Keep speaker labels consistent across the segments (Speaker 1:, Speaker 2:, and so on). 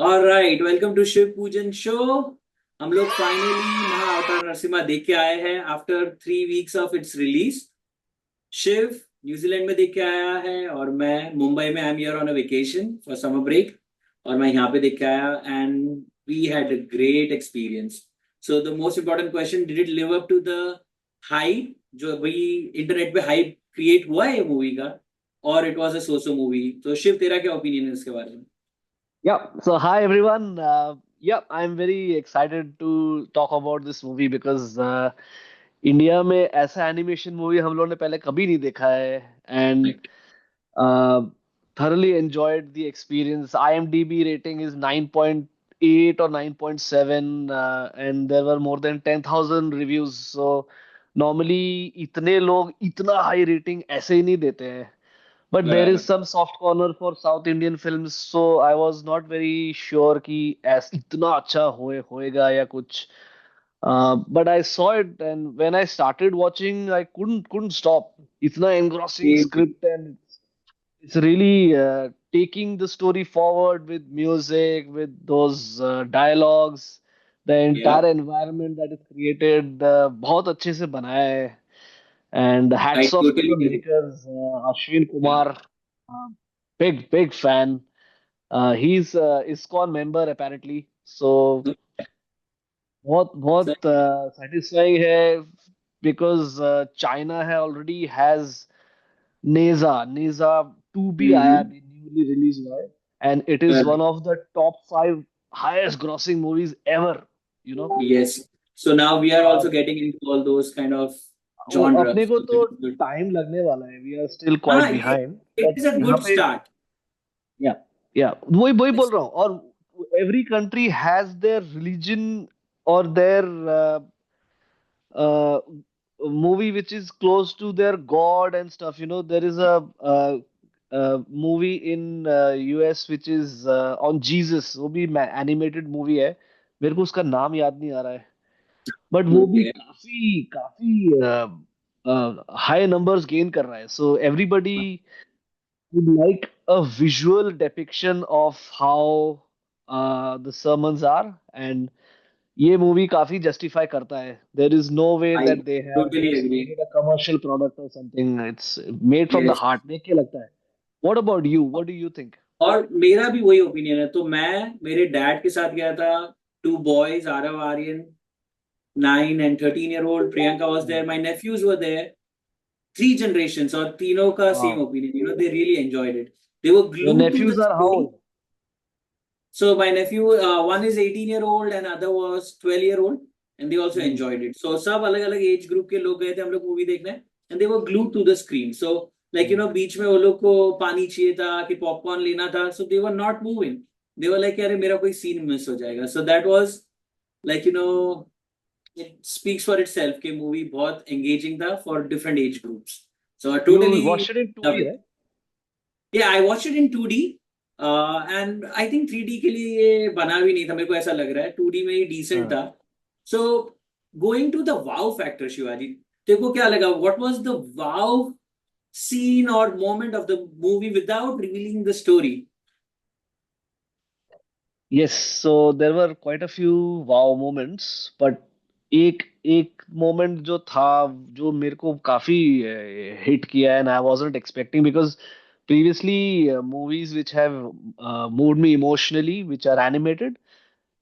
Speaker 1: Alright, welcome to Shiv पूजन show. हम लोग फाइनली महाअवतार नरसिम्हा देख के आए हैं after 3 weeks of its release. Shiv New Zealand में देख के आया है और मैं मुंबई में। I am here on a vacation for summer break और मैं यहाँ पे देख के आया and we had a great experience. So the most important question, did it live up to the hype जो अभी इंटरनेट पे हाइप क्रिएट हुआ है ये मूवी का, और it was a Soso movie? तो शिव, तेरा क्या ओपिनियन है इसके बारे में?
Speaker 2: Yeah, so hi everyone. Yeah, I'm very excited to talk about this movie because India में ऐसा एनिमेशन मूवी हम लोगों ने पहले कभी नहीं देखा है and thoroughly enjoyed the experience. IMDb rating is 9.8 or 9.7 and there were more than 10,000 reviews. So normally इतने लोग इतना हाई रेटिंग ऐसे ही नहीं देते हैं. But there is
Speaker 1: बराबर।
Speaker 2: some soft corner for South Indian films, so I was not very sure कि ऐस इतना अच्छा होएगा या कुछ. But I saw it, and when I started watching, I couldn't stop. इतना engrossing script, and it's really taking the story forward with music, with those dialogues, the
Speaker 1: या,
Speaker 2: entire environment that is created. बहुत अच्छे से बनाया है. And
Speaker 1: I
Speaker 2: hats off to
Speaker 1: totally
Speaker 2: the
Speaker 1: agree.
Speaker 2: makers, Ashwin
Speaker 1: Yeah.
Speaker 2: Kumar, big fan. He's ISKCON member apparently. So बहुत
Speaker 1: So,
Speaker 2: बहुत satisfying है because China है already has Neza 2 भी आया
Speaker 1: mhm.
Speaker 2: अभी newly released हुआ है and it is one of the top 5 highest grossing movies ever, you know.
Speaker 1: Yes. So now we are also
Speaker 2: Uh,
Speaker 1: getting into all those kind of
Speaker 2: अपने
Speaker 1: genres.
Speaker 2: को
Speaker 1: So it
Speaker 2: तो
Speaker 1: is good.
Speaker 2: Time लगने वाला है. We are still quite
Speaker 1: हाँ, ये
Speaker 2: behind,
Speaker 1: it
Speaker 2: but
Speaker 1: is a
Speaker 2: यहाँ
Speaker 1: good
Speaker 2: पे
Speaker 1: start.
Speaker 2: या या वही वही
Speaker 1: Yes.
Speaker 2: बोल रहा हूँ. और every country has their religion और there movie which is close to their god and stuff. You know, there is a movie in US which is on Jesus. वो भी animated movie है. मेरे को उसका नाम याद नहीं आ रहा है. बट वो भी
Speaker 1: Okay.
Speaker 2: काफी काफी हाई नंबर्स गेन कर रहा है. So everybody would like a visual depiction of how the sermons are, and ये मूवी काफी जस्टिफाई करता है. There is no way
Speaker 1: I
Speaker 2: that they have
Speaker 1: totally
Speaker 2: just made
Speaker 1: agree.
Speaker 2: It a commercial product और something. It's made from the
Speaker 1: Yes.
Speaker 2: Heart. देख के लगता है. What about you? What do you think?
Speaker 1: और मेरा भी वही ओपिनियन है। तो मैं मेरे डैड के साथ गया था। Two boys, Aarav Aryan 9 and 13 year old, Priyanka was there, my nephews were there, three generations, और तीनों का same
Speaker 2: हाँ.
Speaker 1: opinion. They really enjoyed it. They were
Speaker 2: your
Speaker 1: glued to the
Speaker 2: nephews are how
Speaker 1: story.
Speaker 2: Old?
Speaker 1: So my nephew, one is 18-year-old and other was 12-year-old, and they also enjoyed it. So सब अलग अलग age group के लोग गए थे हम लोग movie देखने, and they were glued to the screen. So बीच में वो लोग को पानी चाहिए था कि पॉपकॉर्न लेना था, so they were not moving. They were like, अरे मेरा कोई सीन मिस हो जाएगा. So that was like it speaks for itself कि मूवी बहुत engaging था for different age groups. So I
Speaker 2: you
Speaker 1: totally
Speaker 2: watched it in
Speaker 1: loved
Speaker 2: 2D,
Speaker 1: it.
Speaker 2: Right?
Speaker 1: Yeah, I watched it in 2D, and I think 3D के लिए ये बना भी नहीं था, मेरे को ऐसा लग रहा है 2D में ही decent था. So going to the wow factor, Shivaji, तेरे को क्या लगा? What was the wow scene or moment of the movie without revealing the story?
Speaker 2: Yes, so there were quite a few wow moments, but एक एक moment जो था जो मेरे को काफी हिट किया है, and I wasn't expecting because previously movies which have moved me emotionally which are animated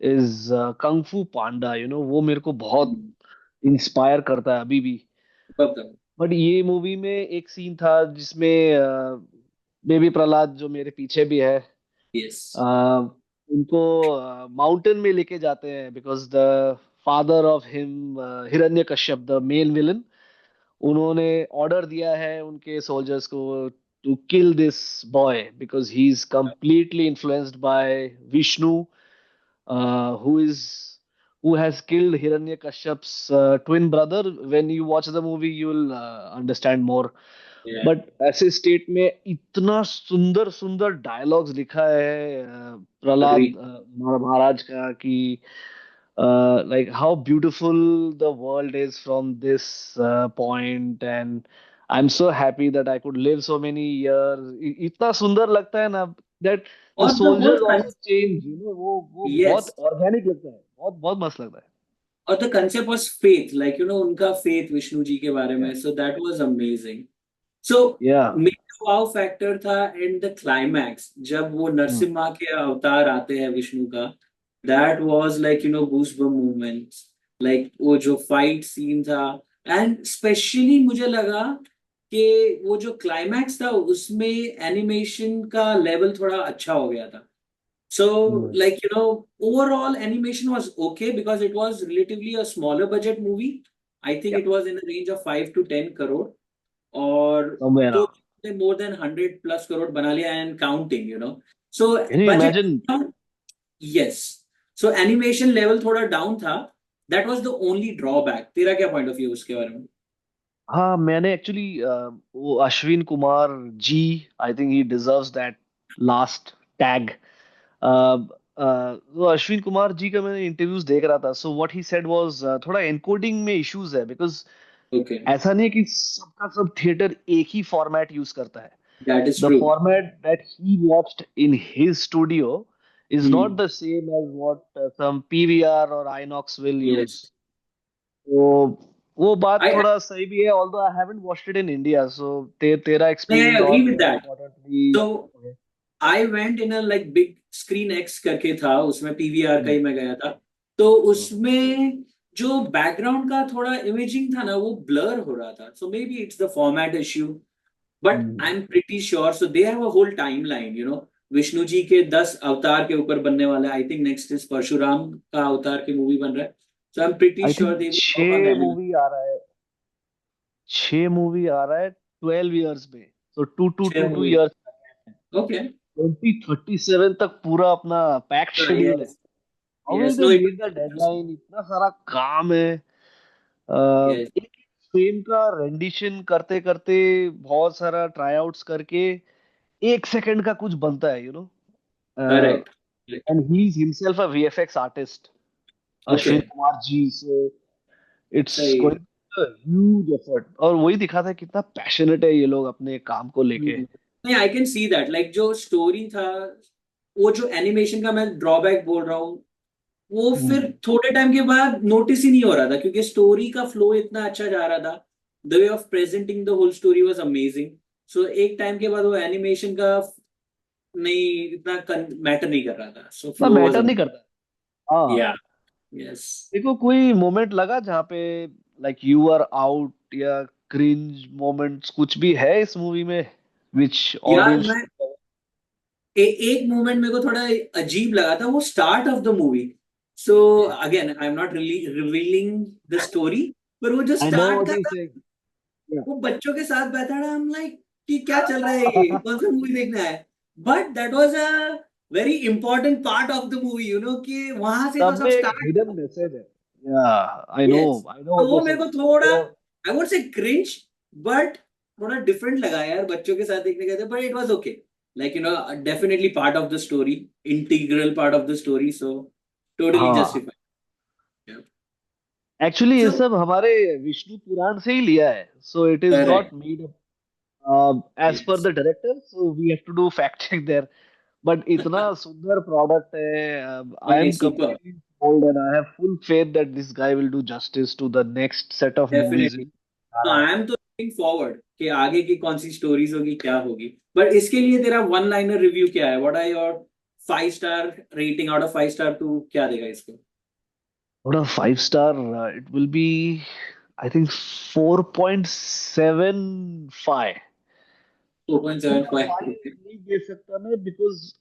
Speaker 2: is Kung Fu Panda. You know, वो मेरे को बहुत इंस्पायर करता है अभी भी.
Speaker 1: Superb.
Speaker 2: बट ये मूवी में एक सीन था जिसमें बेबी प्रहलाद जो मेरे पीछे भी है,
Speaker 1: Yes.
Speaker 2: uh, उनको माउंटेन में लेके जाते हैं because the father of him, Hiranyakashyap the main villain, उन्होंने ऑर्डर दिया है उनके सोल्जर्स को to kill this boy because he is completely influenced by Vishnu, who is who has killed Hiranyakashyap's twin brother. When you watch the movie, you will understand more.
Speaker 1: Yeah.
Speaker 2: But ऐसे state में इतना सुंदर सुंदर dialogues लिखा है Prahlad
Speaker 1: Agree.
Speaker 2: महाराज का कि like how beautiful the world is from this point, and I'm so happy that I could live so many years. इतना सुंदर लगता है ना that द
Speaker 1: और the whole
Speaker 2: soldiers also change, you know, वो बहुत
Speaker 1: यस,
Speaker 2: ऑर्गेनिक लगता है, बहुत बहुत मस्त लगता है।
Speaker 1: और the concept was faith, like उनका फेथ विष्णु जी के बारे
Speaker 2: या
Speaker 1: में, सो दैट वाज अमेजिंग। सो
Speaker 2: या
Speaker 1: मेरा वाव फैक्टर था इन द क्लाइमैक्स, जब वो नरसिम्हा के अवतार आते हैं विष्णु का, that was like goosebump moments, like वो जो फाइट सीन था। एंड स्पेशली मुझे लगा कि वो जो क्लाइमैक्स था उसमें एनिमेशन का लेवल थोड़ा अच्छा हो गया था। So, like, overall animation was okay because it was relatively a smaller budget movie. I think
Speaker 2: या
Speaker 1: it was in the range of 5 to 10 crore. और
Speaker 2: समवेयर,
Speaker 1: तो more than 100 plus crore बना लिया and counting. So
Speaker 2: can you
Speaker 1: budget,
Speaker 2: imagine?
Speaker 1: yes. So animation level थोड़ा down था. That was the only drawback. तेरा क्या point of view उसके बारे में?
Speaker 2: हाँ, मैंने एक्चुअली वो Ashwin Kumar ji, I think he deserves that last tag. वो अश्विन कुमार जी का मैंने इंटरव्यूज देख रहा था, so what he said was थोड़ा एनकोडिंग में इश्यूज है, बिकॉज
Speaker 1: Okay,
Speaker 2: ऐसा नहीं है कि सबका सब थिएटर एक ही फॉर्मेट यूज करता है।
Speaker 1: that is
Speaker 2: the
Speaker 1: true.
Speaker 2: Format that he watched in his studio is not
Speaker 1: Hmm.
Speaker 2: The same as what some PVR और आइनॉक्स विल यूज।
Speaker 1: Yes.
Speaker 2: तो वो बात
Speaker 1: I
Speaker 2: थोड़ा सही भी है, although I haven't watched it in India, so तेरा
Speaker 1: I
Speaker 2: experience और
Speaker 1: agree with
Speaker 2: more
Speaker 1: that.
Speaker 2: Importantly.
Speaker 1: So I went in a like big screen X करके था, उसमें पीवीआर का ही मैं गया था। तो उसमें जो बैकग्राउंड का थोड़ा इमेजिंग था ना, वो ब्लर हो रहा था। So maybe it's the format issue, but I am pretty sure. So they have a whole timeline, Vishnu ji के 10 अवतार के ऊपर बनने वाला है। I think next is Parshuram का अवतार की मूवी बन रहा है। So I am pretty
Speaker 2: I
Speaker 1: sure
Speaker 2: think
Speaker 1: they will work on the
Speaker 2: 6 movie आ रहा है, 12 इयर्स में, तो to to to to
Speaker 1: animation.
Speaker 2: Years
Speaker 1: okay.
Speaker 2: 2037 तक पूरा अपना पैक्ड शेड्यूल है।
Speaker 1: Yes,
Speaker 2: how will
Speaker 1: yes,
Speaker 2: they
Speaker 1: no
Speaker 2: meet the deadline? इतना सारा काम है।
Speaker 1: यस,
Speaker 2: एक फ्रेम का रेंडिशन करते करते, बहुत सारा ट्राई आउट्स करके 1 सेकंड का कुछ बनता है, you know.
Speaker 1: Correct.
Speaker 2: And he is himself a VFX artist,
Speaker 1: okay,
Speaker 2: Ashwin Kumar ji, so it's
Speaker 1: सही।
Speaker 2: Going huge effort. और वही दिखाता है कितना पैशनेट है ये लोग अपने काम को लेके।
Speaker 1: नहीं, I can see that, like जो स्टोरी था, वो जो एनिमेशन का मैं ड्रॉबैक बोल रहा हूँ, वो फिर
Speaker 2: हम्म।
Speaker 1: थोड़े टाइम के बाद नोटिस ही नहीं हो रहा था, क्योंकि स्टोरी का फ्लो इतना अच्छा जा रहा था। The way of presenting the whole story was amazing. So एक टाइम के बाद वो एनिमेशन का नहीं, इतना मैटर नहीं कर रहा था। सो
Speaker 2: ना
Speaker 1: फ्लो वाज
Speaker 2: मैटर नहीं करता। हाँ,
Speaker 1: या, यस।
Speaker 2: देखो कोई मोमेंट लगा जहाँ पे लाइक यू आर आउट, या क्रिंज मोमेंट्स कुछ भी है इस मूवी में विच
Speaker 1: यार
Speaker 2: ऑडियंस?
Speaker 1: मैं एक मोमेंट मेरे को थोड़ा अजीब लगा था, वो start of the movie. So again I am not really revealing the story, पर वो जो
Speaker 2: आई नो
Speaker 1: स्टार्ट
Speaker 2: व्हाट
Speaker 1: का
Speaker 2: यू
Speaker 1: था,
Speaker 2: सेइंग।
Speaker 1: वो बच्चों के साथ बैठा रहा, हम लाइक कि क्या चल रहा है, ये कौन सा मूवी देखना है। But that was a very important part of the movie, कि वहां से तो
Speaker 2: सब
Speaker 1: सब
Speaker 2: में एक
Speaker 1: स्टार्ट।
Speaker 2: हिडन मैसेज है। या
Speaker 1: यस,
Speaker 2: आई नो
Speaker 1: तो
Speaker 2: व्हाट
Speaker 1: वो
Speaker 2: यू
Speaker 1: मेरे
Speaker 2: सेइंग।
Speaker 1: को थोड़ा,
Speaker 2: तो
Speaker 1: आई वुड से क्रिंज, बट थोड़ा डिफरेंट लगा यार, बच्चों के साथ देखने गए थे, but it was okay. Like definitely part of the story, integral part of the story, so totally
Speaker 2: हाँ,
Speaker 1: जस्टिफाइड।
Speaker 2: एक्चुअली ये
Speaker 1: सो
Speaker 2: सब हमारे विष्णु पुराण से ही लिया है, so it is not
Speaker 1: correct.
Speaker 2: Made as पर
Speaker 1: yes,
Speaker 2: the director, so we have to do fact check there. But इतना सुंदर प्रोडक्ट है, आई
Speaker 1: नहीं,
Speaker 2: am
Speaker 1: super,
Speaker 2: completely sold and I have full faith that this guy will do justice to the next set of movies
Speaker 1: definitely.
Speaker 2: which आ
Speaker 1: तो
Speaker 2: रहा है।
Speaker 1: I M तो looking forward कि आगे की कौन सी स्टोरीज होगी, क्या होगी। बट इसके लिए तेरा वन लाइनर रिव्यू क्या है? What are your 5 star rating out of 5 star? तू क्या देगा इसको?
Speaker 2: Out of 5 star, it will be, I think, 4.75. पूरा
Speaker 1: 4.75?
Speaker 2: फाइव नहीं दे सकता मैं, because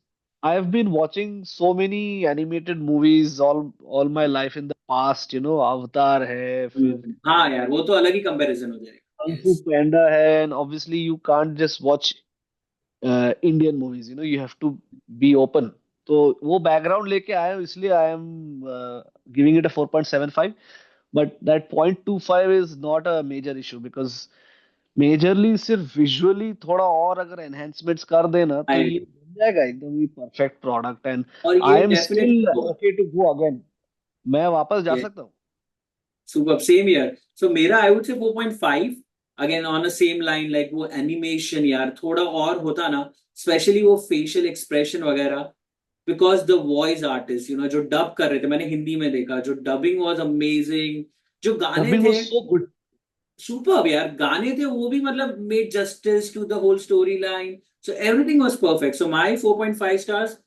Speaker 2: I have been watching so many animated movies all my life in the past, you know, Avatar है, फिर
Speaker 1: हाँ यार, वो तो अलग ही कंपैरिजन हो जाएगा।
Speaker 2: Kung Fu
Speaker 1: यस,
Speaker 2: Panda है, and obviously you can't just watch Indian movies, you know, you have to be open. तो वो बैकग्राउंड लेके आए हो, इसलिए I am giving it a 4.75। But that 0.25 is not a major issue, because majorly सिर्फ visually थोड़ा और अगर एनहेंसमेंट्स कर देना तो
Speaker 1: आई,
Speaker 2: ये बन जाएगा एकदम ही परफेक्ट प्रोडक्ट, एंड
Speaker 1: और
Speaker 2: आई
Speaker 1: ये
Speaker 2: एम
Speaker 1: डेफिनेटली
Speaker 2: स्टिल
Speaker 1: होगा।
Speaker 2: Okay to go again. मैं वापस जा
Speaker 1: ये
Speaker 2: सकता हूँ।
Speaker 1: Super, same year. सो मेरा आई वुड से 4.5, again on a same line, like वो एनिमेशन यार थोड़ा और होता ना, स्पेशली वो फेशियल एक्सप्रेशन वगैरह, बिकॉज द वॉइस आर्टिस्ट जो डब कर रहे थे, मैंने हिंदी में देखा, जो डबिंग वाज अमेजिंग, जो गाने
Speaker 2: डबिंग वाज
Speaker 1: थे
Speaker 2: सो गुड।
Speaker 1: सुपर यार, गाने थे वो भी मतलब made justice to the whole story line, so everything was perfect, so my 4.5 stars,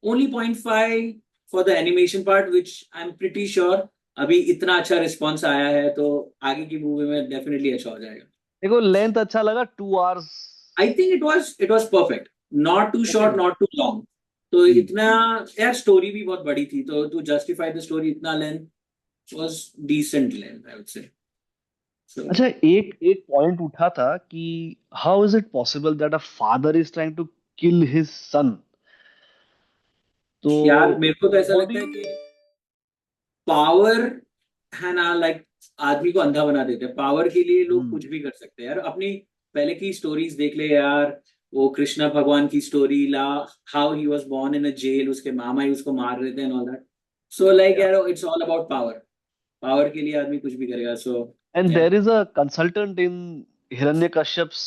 Speaker 1: only 0.5 for the animation part which I am pretty sure अभी इतना अच्छा रिस्पॉन्स आया है तो आगे की मूवी में डेफिनेटली अच्छा हो जाएगा।
Speaker 2: देखो लेंथ अच्छा लगा, 2 hours.
Speaker 1: I think it was perfect, not too
Speaker 2: okay.
Speaker 1: Short not too long, तो इतना, यार स्टोरी भी बहुत बड़ी थी तो टू जस्टिफाई द स्टोरी इतना length was decent length I would say. So
Speaker 2: अच्छा, एक एक पॉइंट उठा था कि how is it possible that a father is trying to kill his son? तो
Speaker 1: यार मेरे को तो ऐसा
Speaker 2: व्हाट डू
Speaker 1: लगता है
Speaker 2: यू।
Speaker 1: कि पावर है ना, लाइक आदमी को अंधा बना देते हैं, पावर के लिए लोग कुछ भी कर सकते हैं यार। अपनी पहले की स्टोरीज देख ले यार, वो कृष्णा भगवान की स्टोरी ला, how he was born in a jail, उसके मामा ही उसको मार रहे थे and all that, so like
Speaker 2: ya,
Speaker 1: यार it's all about power, power के लिए आदमी कुछ भी करेगा, so
Speaker 2: and
Speaker 1: ya.
Speaker 2: There is a consultant in Hiranyakashyap's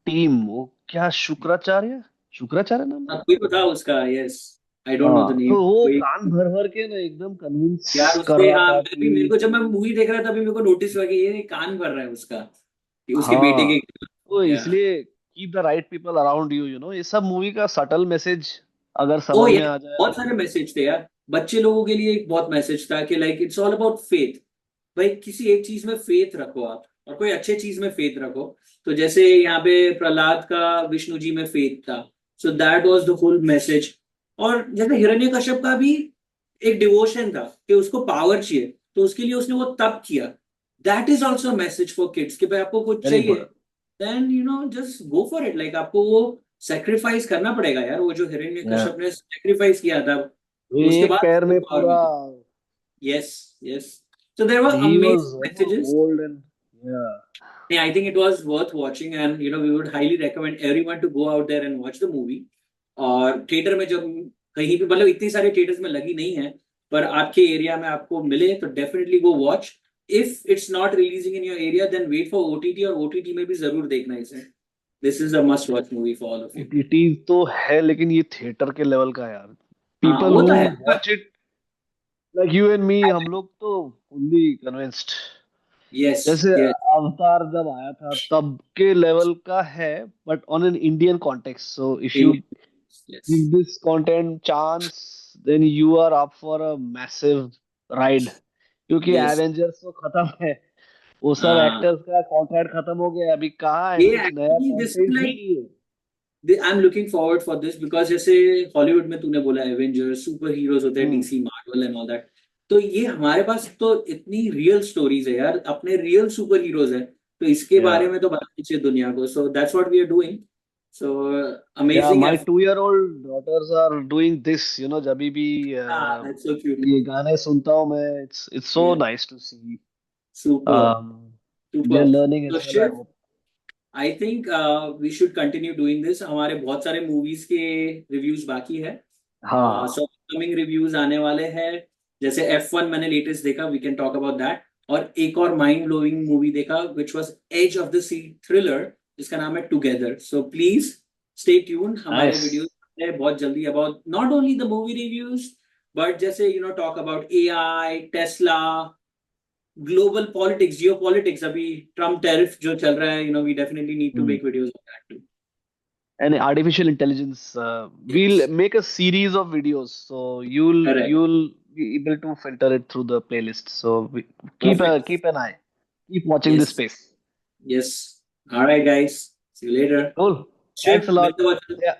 Speaker 2: team, वो क्या शुक्राचार्य, शुक्राचार्य नाम है?
Speaker 1: कोई तो था उसका, yes, I don't know the
Speaker 2: हाँ,
Speaker 1: नेम
Speaker 2: तो वो
Speaker 1: कोई।
Speaker 2: कान भर भर के ना एकदम कन्विंस
Speaker 1: यार
Speaker 2: कर
Speaker 1: उसके,
Speaker 2: रहा
Speaker 1: हाँ
Speaker 2: था
Speaker 1: मैं भी, मेरे
Speaker 2: कि
Speaker 1: को जब मैं मूवी देख रहा था तभी मेरे को नोटिस हुआ कि ये कान भर रहा है उसका, कि उसके बेटे
Speaker 2: हाँ,
Speaker 1: के।
Speaker 2: तो
Speaker 1: या
Speaker 2: इसलिए keep the right people around you, you know, ये सब मूवी का सटल मैसेज अगर
Speaker 1: ओ
Speaker 2: समझ में
Speaker 1: यार
Speaker 2: आ जाए
Speaker 1: बहुत
Speaker 2: तो।
Speaker 1: सारे मैसेज थे यार, बच्चे लोगों के लिए एक बहुत मैसेज था कि like it's all about faith, भाई किसी एक चीज में फेथ रखो आप, और कोई अच्छे चीज में फेथ रखो, तो जैसे यहाँ पे प्रहलाद का विष्णु जी में फेथ था, so that was the whole message. और जैसे हिरण्यकश्यप का भी एक डिवोशन था कि उसको पावर चाहिए, तो उसके लिए उसने वो तप किया, that is also message for kids कि भाई आपको कुछ
Speaker 2: वेरी
Speaker 1: चाहिए,
Speaker 2: good.
Speaker 1: Then just go for it, like आपको वो सेक्रीफाइस करना पड़ेगा यार, वो जो
Speaker 2: या,
Speaker 1: हिरण्यकश्यप ने सेक्रीफाइस किया था, तो उसके
Speaker 2: एक
Speaker 1: बाद
Speaker 2: पैर
Speaker 1: उसको
Speaker 2: में
Speaker 1: पावर
Speaker 2: पूरा,
Speaker 1: मिली। Yes, yes, so there were
Speaker 2: and he was,
Speaker 1: amazing
Speaker 2: you know,
Speaker 1: messages.
Speaker 2: old and yeah.
Speaker 1: Yeah, I think it was worth watching, and we would highly recommend everyone to go out there and watch the movie. और theatre में जब कहीं भी, मतलब इतनी सारे theatres में लगी नहीं है, पर आपके एरिया में आपको मिले तो definitely go watch. If it's not releasing in your area then wait for OTT, और ओटीटी में भी जरूर देखना इसे, this is a must watch movie for all of you.
Speaker 2: OTT तो है लेकिन ये थिएटर के लेवल का है यार।
Speaker 1: हाँ
Speaker 2: पीपल
Speaker 1: वो
Speaker 2: हु
Speaker 1: तो है,
Speaker 2: watch it like you and me, हम लोग तो फुल्ली कन्विंस्ड।
Speaker 1: यस,
Speaker 2: जैसे
Speaker 1: यस,
Speaker 2: अवतार जब आया था तब के लेवल का है, but on an Indian context, so if you
Speaker 1: yes,
Speaker 2: give this content chance, then you are up for a massive ride, क्योंकि
Speaker 1: यस।
Speaker 2: एवेंजर्स तो खत्म है, वो सब
Speaker 1: हाँ
Speaker 2: एक्टर्स का कॉन्ट्रैक्ट खत्म हो गया, अभी कहाँ है,
Speaker 1: ये
Speaker 2: कुछ नया
Speaker 1: actually this is
Speaker 2: content he
Speaker 1: like,
Speaker 2: नहीं है।
Speaker 1: I am looking forward for this because जैसे हॉलीवुड में तूने बोला एवेंजर्स सुपर हीरोज होते हैं,
Speaker 2: hmm.
Speaker 1: DC Marvel and all that, तो ये हमारे पास तो इतनी रियल स्टोरीज है यार, अपने रियल सुपर हीरोज है, तो इसके
Speaker 2: या,
Speaker 1: बारे में तो बताना चाहिए दुनिया को, so that's what we are doing, so
Speaker 2: ya,
Speaker 1: amazing
Speaker 2: my
Speaker 1: effort.
Speaker 2: 2 year old daughters are doing this, you know, जब भी
Speaker 1: हाँ दैट्स सो क्यूट,
Speaker 2: ये गाने सुनता हूँ मैं, it's it's so nice to see.
Speaker 1: Super,
Speaker 2: they are
Speaker 1: super.
Speaker 2: Learning
Speaker 1: तो
Speaker 2: as well, I
Speaker 1: शिव,
Speaker 2: hope.
Speaker 1: I think we should continue doing this, हमारे बहुत सारे मूवीज के रिव्यूज बाकी है,
Speaker 2: हाँ,
Speaker 1: सो अपकमिंग रिव्यूज आने वाले हैं, जैसे F1 मैंने लेटेस्ट देखा, we can talk about that, और एक और माइंड ब्लोइंग मूवी देखा which was edge of the sea thriller, जिसका नाम है together, so please stay tune, हमारे
Speaker 2: नाइस।
Speaker 1: वीडियोस है बहुत जल्दी about not only the movie reviews, but जैसे talk about AI, Tesla, global politics, geopolitics, अभी ट्रम्प टैरिफ जो चल रहा है, we definitely need to make videos of that too.
Speaker 2: And artificial intelligence, we'll
Speaker 1: yes,
Speaker 2: make a series of videos, so
Speaker 1: correct,
Speaker 2: you'll be able to filter it through the playlist. So
Speaker 1: perfect,
Speaker 2: keep an eye, keep watching this
Speaker 1: yes,
Speaker 2: space.
Speaker 1: Yes, alright guys, see you later.
Speaker 2: Cool. Thanks
Speaker 1: Shiv
Speaker 2: a lot.
Speaker 1: मिलते वक्त
Speaker 2: Yeah.